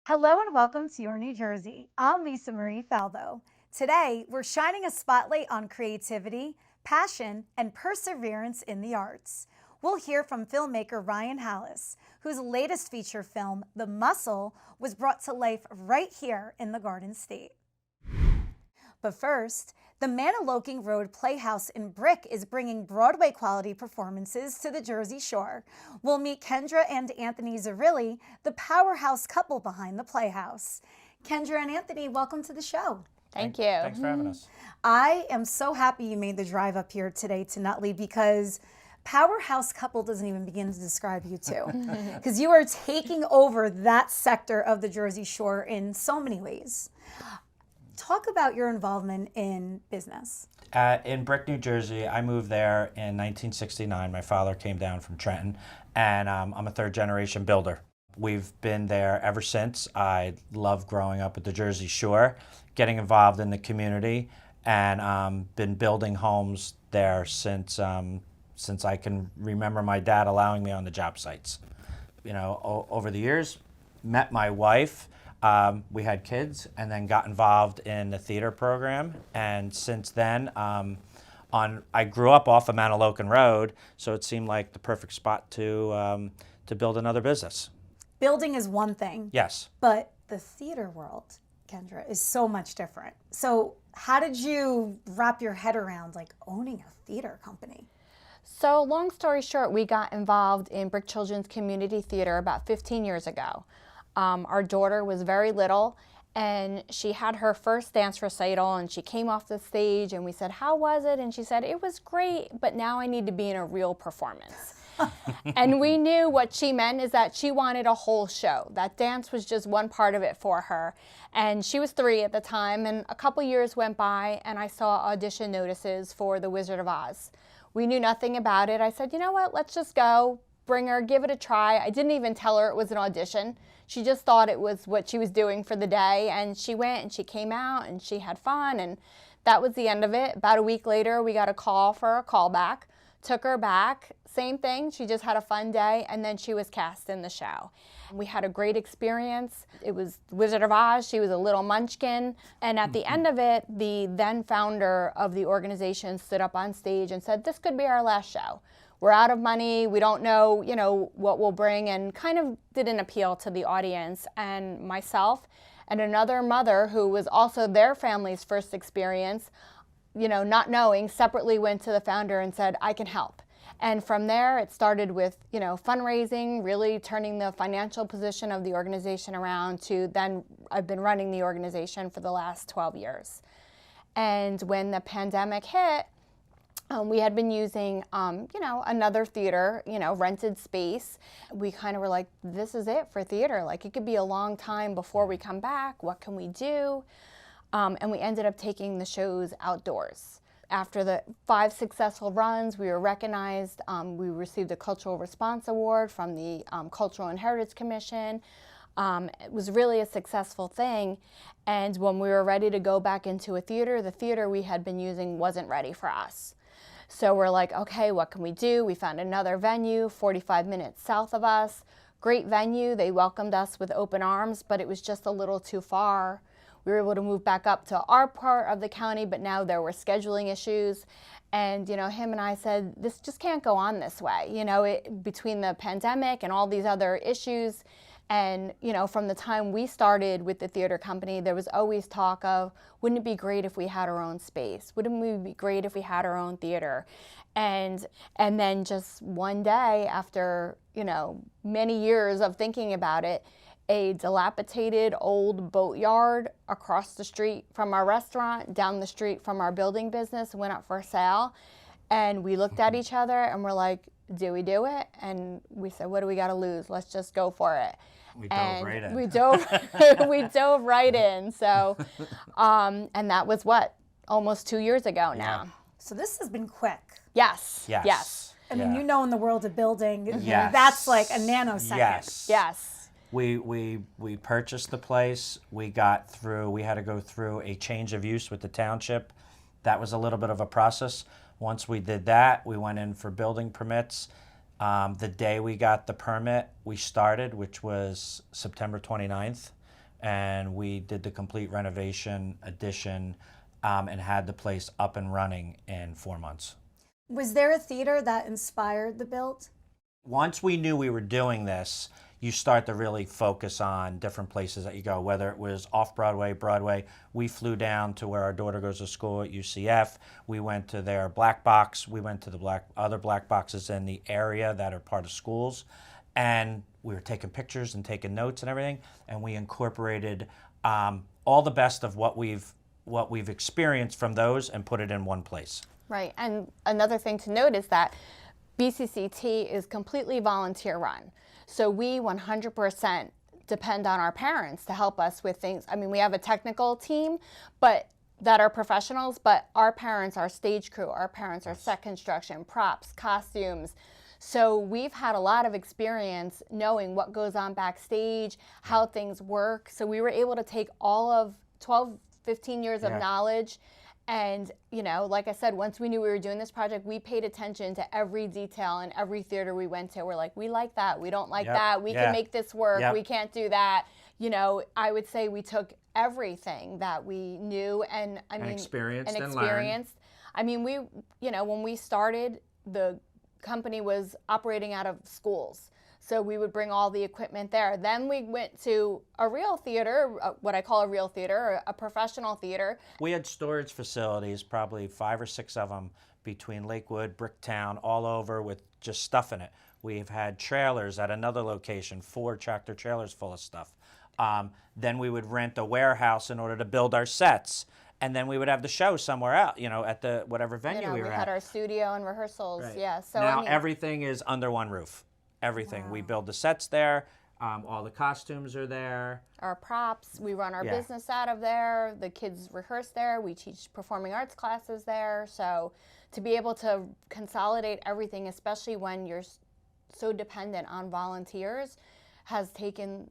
Hello and welcome to Your New Jersey. I'm Lisa Marie Falbo. Today, we're shining a spotlight on creativity, passion, and perseverance in the arts. We'll hear from filmmaker Ryan Halasz, whose latest feature film, The Muscle, was brought to life right here in the Garden State. But first, the Mantoloking Road Playhouse in Brick is bringing Broadway-quality performances to the Jersey Shore. We'll meet Kendra and Anthony Zarrilli, the powerhouse couple behind the Playhouse. Kendra and Anthony, welcome to the show. Thank you. Thanks for having us. I am so happy you made the drive up here today to Nutley because powerhouse couple doesn't even begin to describe you two. Because you are taking over that sector of the Jersey Shore in so many ways. Talk about your involvement in business. In Brick, New Jersey, I moved there in 1969. My father came down from Trenton, and I'm a third-generation builder. We've been there ever since. I love growing up at the Jersey Shore, getting involved in the community, and been building homes there since I can remember my dad allowing me on the job sites. You know, over the years, met my wife. We had kids and then got involved in the theater program. And since then, I grew up off of Mantoloking Road, so it seemed like the perfect spot to build another business. Building is one thing. Yes. But the theater world, Kendra, is so much different. So how did you wrap your head around like owning a theater company? So long story short, we got involved in Brick Children's Community Theater about 15 years ago. Our daughter was very little and she had her first dance recital and she came off the stage and we said, "How was it?" And she said, "It was great, but now I need to be in a real performance." And we knew what she meant is that she wanted a whole show. That dance was just one part of it for her. And she was 3 at the time, and a couple years went by and I saw audition notices for The Wizard of Oz. We knew nothing about it. I said, you know what, let's just go, bring her, give it a try. I didn't even tell her it was an audition. She just thought it was what she was doing for the day, and she went and she came out and she had fun, and that was the end of it. About a week later, we got a call for a callback, took her back, same thing, she just had a fun day, and then she was cast in the show. We had a great experience. It was Wizard of Oz, she was a little munchkin, and at the end of it, the then founder of the organization stood up on stage and said, "This could be our last show. We're out of money, we don't know, what we'll bring," and kind of didn't appeal to the audience. And myself and another mother who was also their family's first experience, not knowing, separately went to the founder and said, "I can help." And from there, it started with, fundraising, really turning the financial position of the organization around to then I've been running the organization for the last 12 years. And when the pandemic hit, we had been using, another theater, rented space. We kind of were like, this is it for theater. Like, it could be a long time before we come back. What can we do? And we ended up taking the shows outdoors. After the 5 successful runs, we were recognized. We received a Cultural Response Award from the Cultural and Heritage Commission. It was really a successful thing. And when we were ready to go back into a theater, the theater we had been using wasn't ready for us. So we're like, okay, what can we do? We found another venue 45 minutes south of us. Great venue. They welcomed us with open arms, but it was just a little too far. We were able to move back up to our part of the county, but now there were scheduling issues. And, him and I said, this just can't go on this way. Between the pandemic and all these other issues. And, from the time we started with the theater company, there was always talk of, wouldn't it be great if we had our own space? Wouldn't it be great if we had our own theater? And then just one day after, many years of thinking about it, a dilapidated old boatyard across the street from our restaurant, down the street from our building business, went up for sale. And we looked at each other and we're like, do we do it? And we said, what do we got to lose? Let's just go for it. We dove right in. We dove right in. So, and that was almost 2 years ago now. Yeah. So this has been quick. Yes. Yes. Yes. I mean, in the world of building, Yes. that's like a nanosecond. Yes. Yes. We purchased the place. We had to go through a change of use with the township. That was a little bit of a process. Once we did that, we went in for building permits. The day we got the permit, we started, which was September 29th. and we did the complete renovation, addition, and had the place up and running in 4 months. Was there a theater that inspired the build? Once we knew we were doing this, you start to really focus on different places that you go, whether it was off-Broadway, Broadway. We flew down to where our daughter goes to school at UCF. We went to their black box. We went to the other black boxes in the area that are part of schools. And we were taking pictures and taking notes and everything. And we incorporated all the best of what we've experienced from those and put it in one place. Right, and another thing to note is that BCCT is completely volunteer run. So we 100% depend on our parents to help us with things. I mean, we have a technical team that are professionals, but our parents, our stage crew, our parents are set construction, props, costumes. So we've had a lot of experience knowing what goes on backstage, how things work. So we were able to take all of 12, 15 years of knowledge. And, you know, like I said, once we knew we were doing this project, we paid attention to every detail in every theater we went to. We're like, we like that. We don't like that. We can make this work. We can't do that. You know, I would say we took everything that we knew and experienced. I mean, we, you know, when we started, the company was operating out of schools. So we would bring all the equipment there. Then we went to a real theater, what I call a real theater, a professional theater. We had storage facilities, probably 5 or 6 of them, between Lakewood, Bricktown, all over with just stuff in it. We've had trailers at another location, 4 tractor trailers full of stuff. Then we would rent a warehouse in order to build our sets. And then we would have the show somewhere out, you know, at the whatever venue we were at. We had our studio and rehearsals, So now everything is under one roof. Everything. Wow. We build the sets there. All the costumes are there. Our props. We run our business out of there. The kids rehearse there. We teach performing arts classes there. So to be able to consolidate everything, especially when you're so dependent on volunteers, has taken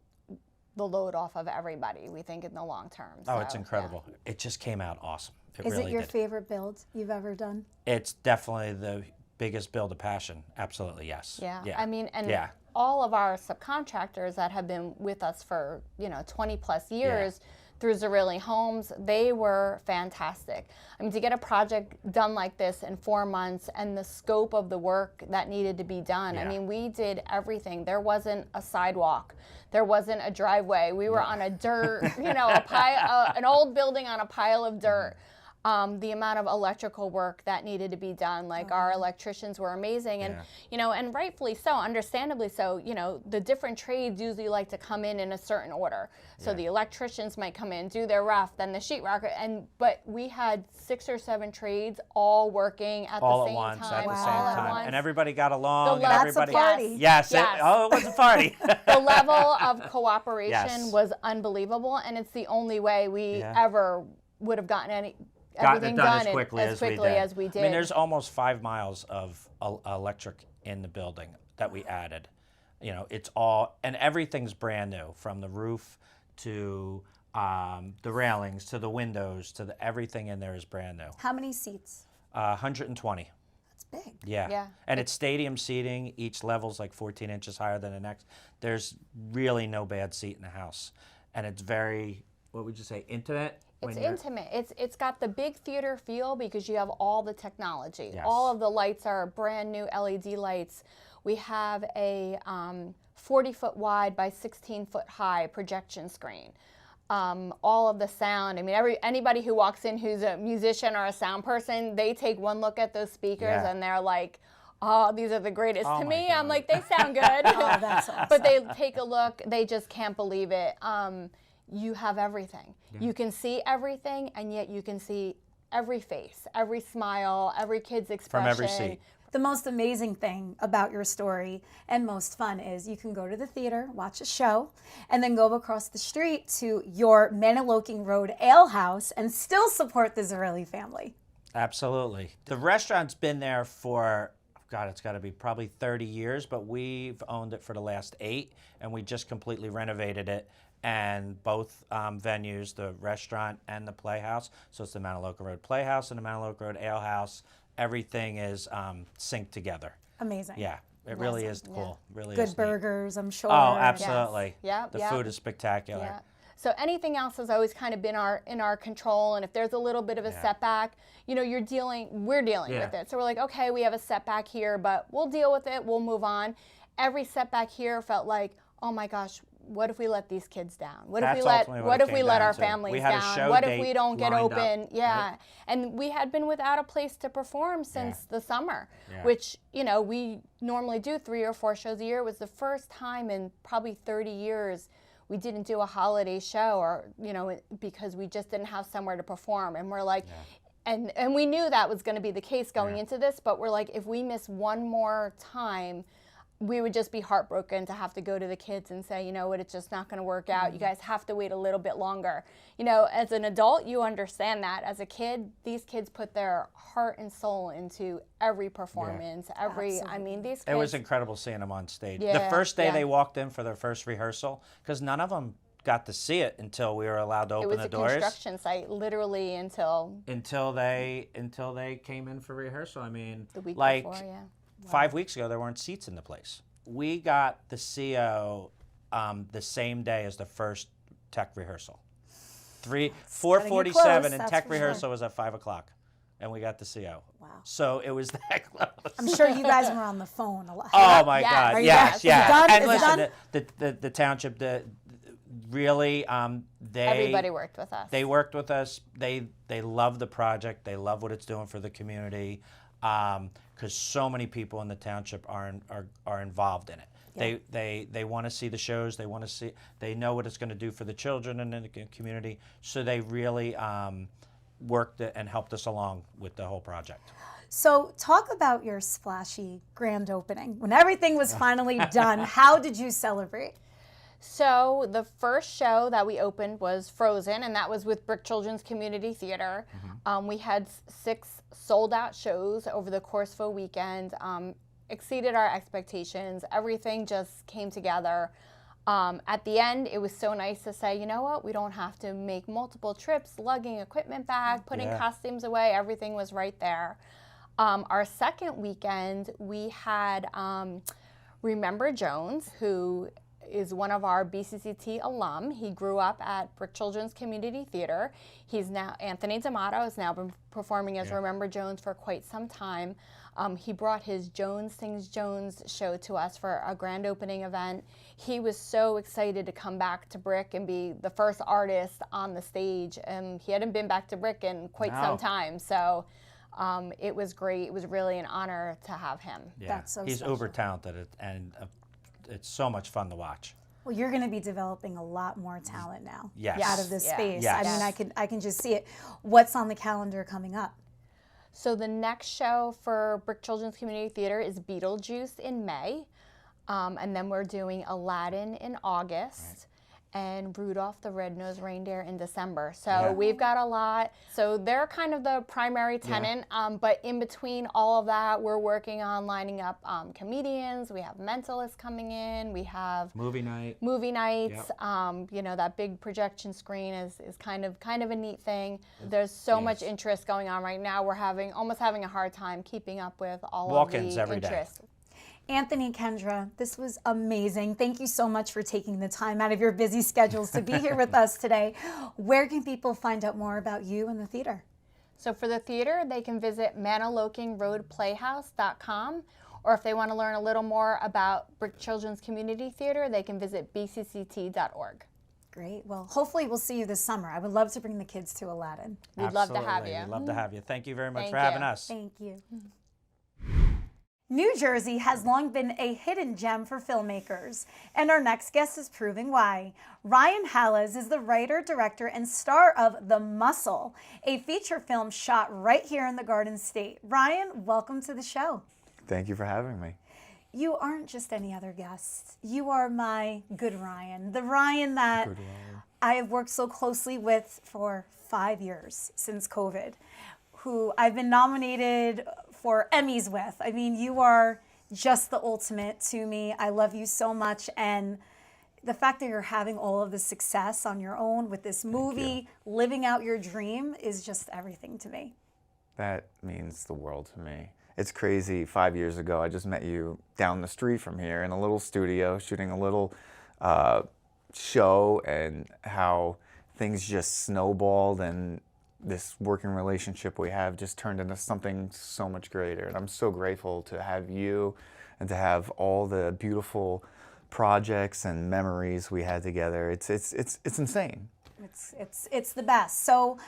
the load off of everybody, we think, in the long term. Oh, it's incredible. It just came out awesome. Is it your favorite build you've ever done? It's definitely the biggest build of passion. Absolutely, yes. Yeah. I mean, and all of our subcontractors that have been with us for, you know, 20 plus years through Zarrilli Homes, they were fantastic. I mean, to get a project done like this in 4 months and the scope of the work that needed to be done, I mean, we did everything. There wasn't a sidewalk. There wasn't a driveway. We were on a dirt, you know, an old building on a pile of dirt. The amount of electrical work that needed to be done, like our electricians were amazing, and you know, and rightfully so, understandably so. You know, the different trades usually like to come in a certain order. So the electricians might come in, do their rough, then the sheetrocker, but we had 6 or 7 trades all working at the same time, at the same time, and everybody got along. That's a party. Yes. It was a party. The level of cooperation was unbelievable, and it's the only way we ever would have gotten everything done as quickly as we did. I mean, there's almost 5 miles of electric in the building that we added. You know, it's all, and everything's brand new, from the roof to the railings to the windows to everything in there is brand new. How many seats? 120. That's big. Yeah. And it's stadium seating. Each level's like 14 inches higher than the next. There's really no bad seat in the house. And it's very, what would you say, intimate? It's intimate. It's got the big theater feel because you have all the technology. All of the lights are brand new LED lights. We have a 40-foot wide by 16-foot high projection screen. All of the sound. I mean, anybody who walks in who's a musician or a sound person, they take one look at those speakers and they're like, oh, these are the greatest. To me, God. I'm like, they sound good. Oh, that's awesome. But they take a look, they just can't believe it. You have everything. You can see everything, and yet you can see every face, every smile, every kid's expression. From every seat. The most amazing thing about your story and most fun is you can go to the theater, watch a show, and then go across the street to your Mantoloking Road Ale House and still support the Zarrilli family. Absolutely. The restaurant's been there for, God, it's got to be probably 30 years, but we've owned it for the last 8, and we just completely renovated it. And both venues, the restaurant and the Playhouse, so it's the Mantoloking Road Playhouse and the Mantoloking Road Ale House, everything is synced together. Amazing. Yeah, it really is cool. Really Good is burgers, I'm sure. Oh, absolutely. Yes. The food is spectacular. So anything else has always kind of been in our control. And if there's a little bit of a setback, you know, we're dealing with it. So we're like, okay, we have a setback here, but we'll deal with it. We'll move on. Every setback here felt like, oh my gosh, what if we let these kids down? What if we let our families down? What if we don't get open? Yeah. Right? And we had been without a place to perform since the summer, which, you know, we normally do 3 or 4 shows a year. It was the first time in probably 30 years we didn't do a holiday show, or, you know, because we just didn't have somewhere to perform. And we're like, and we knew that was going to be the case going into this, but we're like, if we miss one more time, we would just be heartbroken to have to go to the kids and say, you know what, it's just not going to work out. You guys have to wait a little bit longer. You know, as an adult, you understand that. As a kid, these kids put their heart and soul into every performance, I mean, these kids. It was incredible seeing them on stage. The first day they walked in for their first rehearsal, because none of them got to see it until we were allowed to open the doors. It was a construction site, literally until they came in for rehearsal. I mean, the week like, before, 5 weeks ago, there weren't seats in the place. We got the CO the same day as the first tech rehearsal. 4:47, and tech rehearsal was at 5 o'clock, and we got the CO. Wow. So it was that close. I'm sure you guys were on the phone a lot. Oh my God! Yes. And listen, done? the township, really, everybody worked with us. They worked with us. They love the project. They love what it's doing for the community. Because so many people in the township are involved in it. Yeah. They want to see the shows. They know what it's going to do for the children and the community. So they really worked and helped us along with the whole project. So talk about your splashy grand opening. When everything was finally done, how did you celebrate? So the first show that we opened was Frozen, and that was with Brick Children's Community Theater. We had 6 sold-out shows over the course of a weekend, exceeded our expectations. Everything just came together. At the end, it was so nice to say, you know what, we don't have to make multiple trips, lugging equipment back, putting costumes away. Everything was right there. Our second weekend, we had Remember Jones, who is one of our BCCT alum. He grew up at Brick Children's Community Theater. He's now, Anthony D'Amato has now been performing as Remember Jones for quite some time. He brought his Jones Sings Jones show to us for a grand opening event. He was so excited to come back to Brick and be the first artist on the stage. And he hadn't been back to Brick in quite some time. So it was great. It was really an honor to have him. Yeah. That's so He's special. uber talented, and it's so much fun to watch. Well, you're going to be developing a lot more talent now out of this Yeah. space. Yes. I mean, I can just see it. What's on the calendar coming up? So the next show for Brick Children's Community Theater is Beetlejuice in May, and then we're doing Aladdin in August. And Rudolph the Red-Nosed Reindeer in December. So we've got a lot. So they're kind of the primary tenant, but in between all of that, we're working on lining up comedians. We have mentalists coming in. We have movie nights. You know, that big projection screen is kind of a neat thing. There's so much interest going on right now. We're almost having a hard time keeping up with all Walk-ins of the every interest. day. Anthony, Kendra, this was amazing. Thank you so much for taking the time out of your busy schedules to be here with us today. Where can people find out more about you and the theater? So for the theater, they can visit MantolokingRoadPlayhouse.com, or if they want to learn a little more about Brick Children's Community Theater, they can visit bcct.org. Great. Well, hopefully we'll see you this summer. I would love to bring the kids to Aladdin. We'd love to have you. We'd love to have you. Thank you very much Thank for having you. us. Thank you. New Jersey has long been a hidden gem for filmmakers, and our next guest is proving why. Ryan Halasz is the writer, director, and star of The Muscle, a feature film shot right here in the Garden State. Ryan, welcome to the show. Thank you for having me. You aren't just any other guest. You are my good Ryan, the Ryan that I have worked so closely with for 5 years since COVID, who I've been nominated for Emmys with. I mean, you are just the ultimate to me. I love you so much. And the fact that you're having all of the success on your own with this movie, living out your dream, is just everything to me. That means the world to me. It's crazy. 5 years ago, I just met you down the street from here in a little studio, shooting a little show and how things just snowballed, and this working relationship we have just turned into something so much greater. And I'm so grateful to have you and to have all the beautiful projects and memories we had together. It's insane. It's the best. So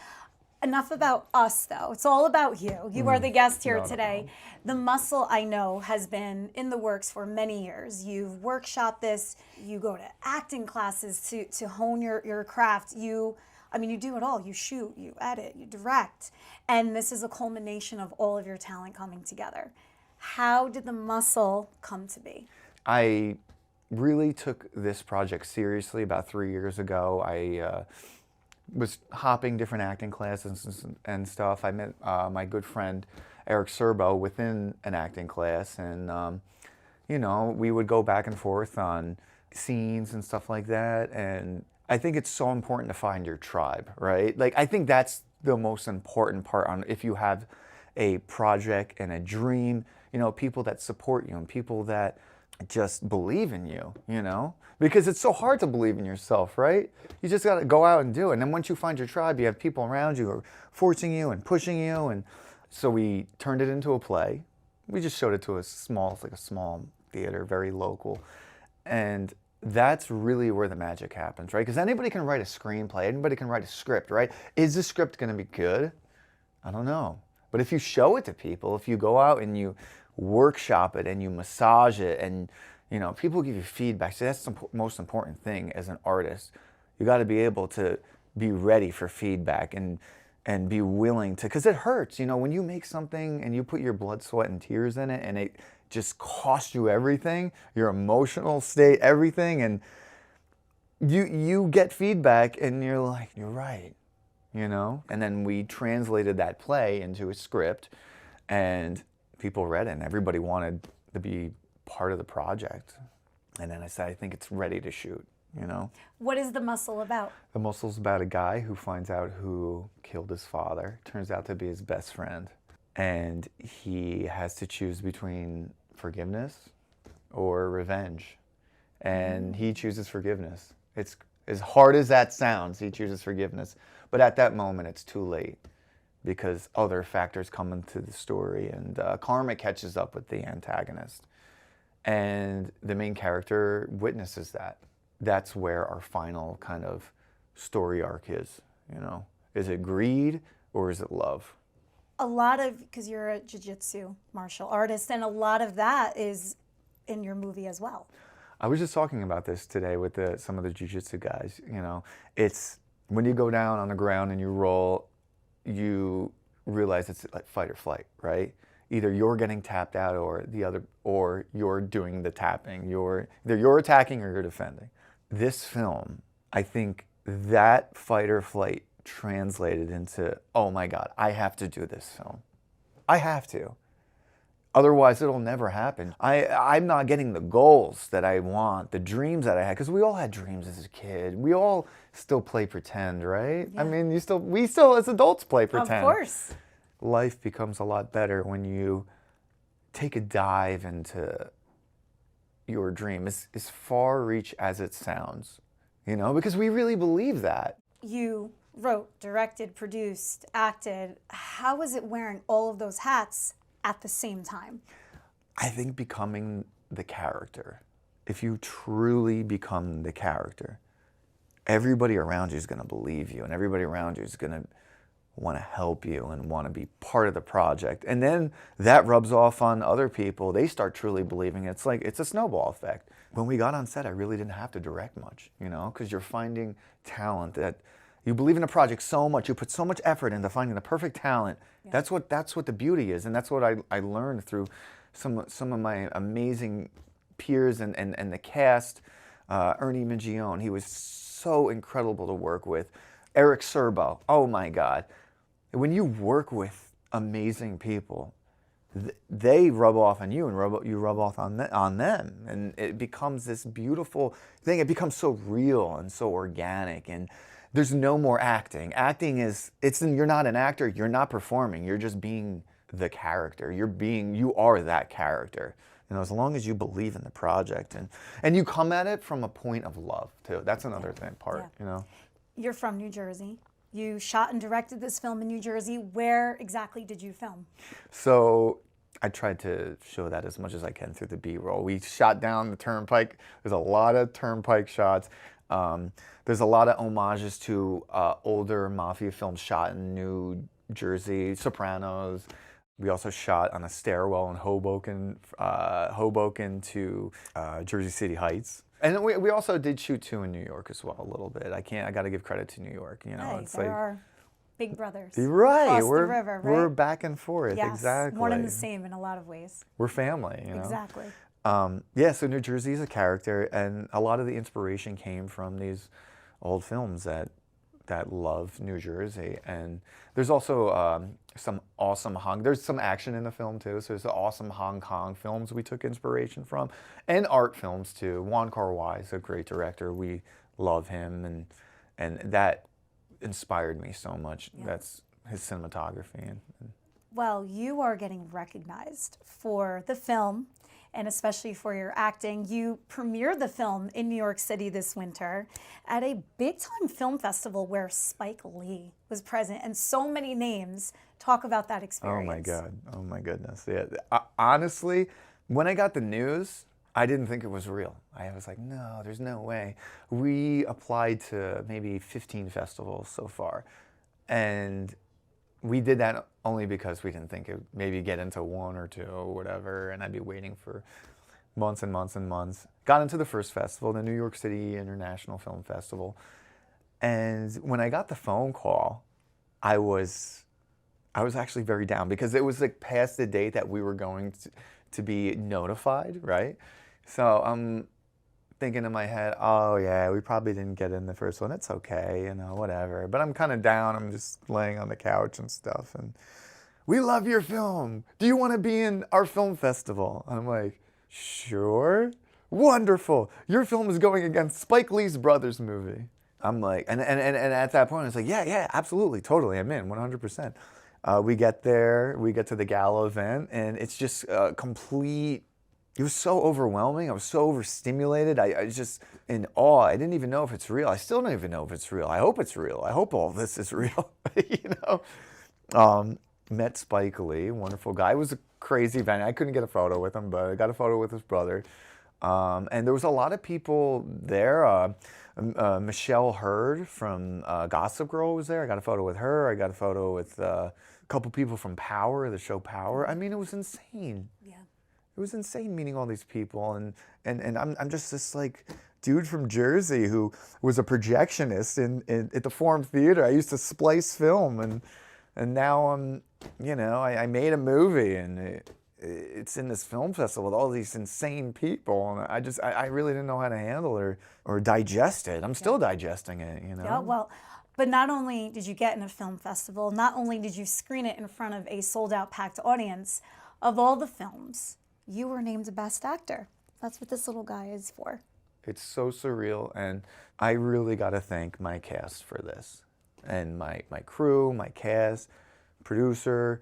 enough about us, though. It's all about you. You are the guest here today. The muscle, I know, has been in the works for many years. You've workshopped this. You go to acting classes to hone your craft. You do it all. You shoot, you edit, you direct. And this is a culmination of all of your talent coming together. How did the muscle come to be? I really took this project seriously about 3 years ago. I was hopping different acting classes and stuff. I met my good friend Eric Serbo within an acting class, and we would go back and forth on scenes and stuff like that. And I think it's so important to find your tribe, right? Like, I think that's the most important part on if you have a project and a dream, people that support you and people that just believe in you, because it's so hard to believe in yourself, right? You just got to go out and do it. And then once you find your tribe, you have people around you who are forcing you and pushing you. And so we turned it into a play. We just showed it to a small theater, very local. And that's really where the magic happens, right? Because anybody can write a screenplay, anybody can write a script, right? Is the script going to be good? I don't know. But if you show it to people, if you go out and you workshop it and you massage it, and people give you feedback. So that's the most important thing as an artist. You got to be able to be ready for feedback and be willing to, because it hurts. When you make something and you put your blood, sweat, and tears in it, and it just costs you everything, your emotional state, everything, and you get feedback and you're like, you're right, And then we translated that play into a script, and people read it, and everybody wanted to be part of the project. And then I said, I think it's ready to shoot, What is the muscle about? The muscle's about a guy who finds out who killed his father, turns out to be his best friend. And he has to choose between forgiveness or revenge. And he chooses forgiveness. It's as hard as that sounds, he chooses forgiveness. But at that moment, it's too late, because other factors come into the story, and karma catches up with the antagonist. And the main character witnesses that. That's where our final kind of story arc is, Is it greed or is it love? A lot of, because you're a jiu-jitsu martial artist, and a lot of that is in your movie as well. I was just talking about this today with some of the jiu-jitsu guys, It's when you go down on the ground and you roll, you realize it's like fight or flight, right? Either you're getting tapped out or you're doing the tapping. Either you're attacking or you're defending. This film, I think that fight or flight translated into, oh my God, I have to do this film. I have to. Otherwise, it'll never happen. I'm not getting the goals that I want, the dreams that I had, because we all had dreams as a kid. We all still play pretend, right? Yeah. I mean, we still as adults play pretend. Of course. Life becomes a lot better when you take a dive into your dream, as far reach as it sounds, because we really believe that. You wrote, directed, produced, acted. How was it wearing all of those hats at the same time? I think becoming the character. If you truly become the character, everybody around you is going to believe you, and everybody around you is going to want to help you and want to be part of the project. And then that rubs off on other people. They start truly believing it. It's a snowball effect. When we got on set, I really didn't have to direct much, because you're finding talent that you believe in a project so much, you put so much effort into finding the perfect talent. Yeah. That's what the beauty is, and that's what I learned through some of my amazing peers and the cast. Ernie Mingione, he was so incredible to work with. Eric Serbo, oh my God. When you work with amazing people, they rub off on you, and you rub off on them, and it becomes this beautiful thing. It becomes so real and so organic, and there's no more acting. Acting you're not an actor, you're not performing, you're just being the character. You are that character. You know, as long as you believe in the project and you come at it from a point of love too. That's another thing part, you know. You're from New Jersey. You shot and directed this film in New Jersey. Where exactly did you film? So I tried to show that as much as I can through the B-roll. We shot down the Turnpike. There's a lot of Turnpike shots. There's a lot of homages to older mafia films shot in New Jersey, Sopranos. We also shot on a stairwell in Hoboken to Jersey City Heights. And we also did shoot too in New York as well a little bit. I got to give credit to New York. You know, Hey, it's there like are big brothers. right. Across We're the river, right? we're back and forth. Yes, Exactly. one and the same in a lot of ways. We're family. You know. Exactly. Yeah. So New Jersey is a character, and a lot of the inspiration came from these old films that love New Jersey. And there's also some awesome there's some action in the film too. So there's the awesome Hong Kong films we took inspiration from, and art films too. Wong Kar-wai is a great director. We love him, and that inspired me so much. Yeah. That's his cinematography. And Well, you are getting recognized for the film and especially for your acting. You premiered the film in New York City this winter at a big-time film festival where Spike Lee was present, and so many names talk about that experience. Oh my God. Oh my goodness. Yeah. Honestly, when I got the news, I didn't think it was real. I was like, no, there's no way. We applied to maybe 15 festivals so far. And we did that only because we didn't think it would maybe get into one or two or whatever, and I'd be waiting for months and months and months. Got into the first festival, the New York City International Film Festival. And when I got the phone call, I was actually very down because it was like past the date that we were going to be notified, right? So I'm thinking in my head, oh yeah, we probably didn't get in the first one. It's okay, you know, whatever. But I'm kind of down. I'm just laying on the couch and stuff. And we love your film. Do you want to be in our film festival? And I'm like, sure. Wonderful. Your film is going against Spike Lee's brother's movie. I'm like, and at that point, I was like, yeah, absolutely, totally, I'm in, 100%. We get there, we get to the gala event, and it's just complete. It was so overwhelming. I was so overstimulated. I was just in awe. I didn't even know if it's real. I still don't even know if it's real. I hope it's real. I hope all this is real. You know. Met Spike Lee, wonderful guy. It was a crazy event. I couldn't get a photo with him, but I got a photo with his brother. And there was a lot of people there. Michelle Hurd from Gossip Girl was there. I got a photo with her. I got a photo with a couple people from Power, the show Power. I mean, it was insane. Yeah. It was insane meeting all these people, and I'm just this like dude from Jersey who was a projectionist at the Forum Theater. I used to splice film, and now I'm, you know, I made a movie, and it's in this film festival with all these insane people, and I really didn't know how to handle it or digest it. I'm still digesting it, you know. Yeah, well, but not only did you get in a film festival, not only did you screen it in front of a sold-out packed audience, of all the films, you were named a Best Actor. That's what this little guy is for. It's so surreal, and I really got to thank my cast for this, and my crew, my cast, producer,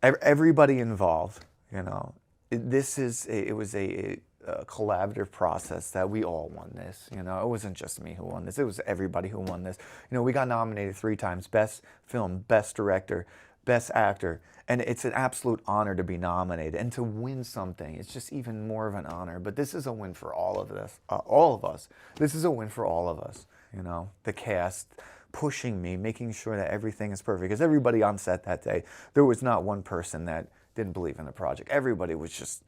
everybody involved. You know, it was a collaborative process that we all won this. You know, it wasn't just me who won this; it was everybody who won this. You know, we got nominated 3 times: Best Film, Best Director, Best Actor. And it's an absolute honor to be nominated and to win something. It's just even more of an honor. But this is a win for all of us. This is a win for all of us. You know, the cast pushing me, making sure that everything is perfect. Because everybody on set that day, there was not one person that didn't believe in the project. Everybody was just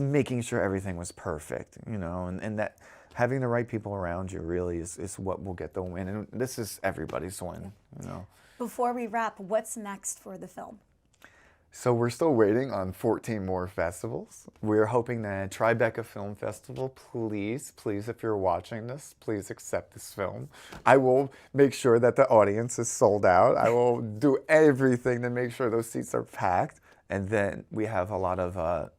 making sure everything was perfect. You know, and that having the right people around you really is what will get the win. And this is everybody's win. You know. Before we wrap, what's next for the film? So we're still waiting on 14 more festivals. We're hoping that Tribeca Film Festival, please, if you're watching this, please accept this film. I will make sure that the audience is sold out. I will do everything to make sure those seats are packed. And then we have a lot of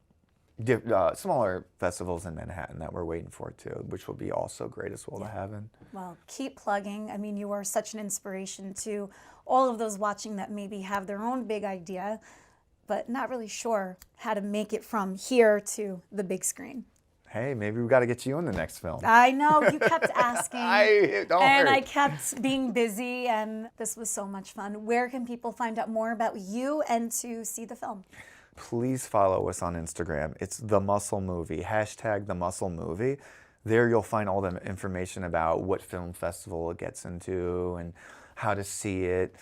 smaller festivals in Manhattan that we're waiting for too, which will be also great as well to have in. Well, keep plugging. I mean, you are such an inspiration to all of those watching that maybe have their own big idea. but not really sure how to make it from here to the big screen. Hey, maybe we got to get you in the next film. I know, you kept asking. Don't and worry. I kept being busy, and this was so much fun. Where can people find out more about you and to see the film? Please follow us on Instagram. It's The Muscle Movie, hashtag The Muscle Movie. There you'll find all the information about what film festival it gets into and how to see it.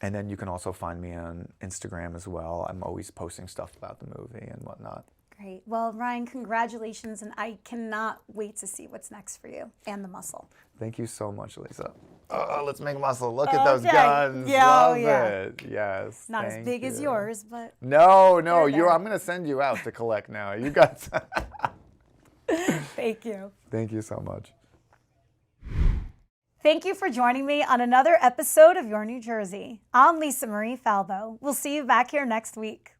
And then you can also find me on Instagram as well. I'm always posting stuff about the movie and whatnot. Great. Well, Ryan, congratulations, and I cannot wait to see what's next for you and the muscle. Thank you so much, Lisa. Oh, let's make muscle. Look at those Okay. guns. Yeah, Love yeah. it. Yes. Not as thank big as you. yours, but No, They're there. I'm going to send you out to collect now. You got. thank you. Thank you so much. Thank you for joining me on another episode of Your New Jersey. I'm Lisa Marie Falbo. We'll see you back here next week.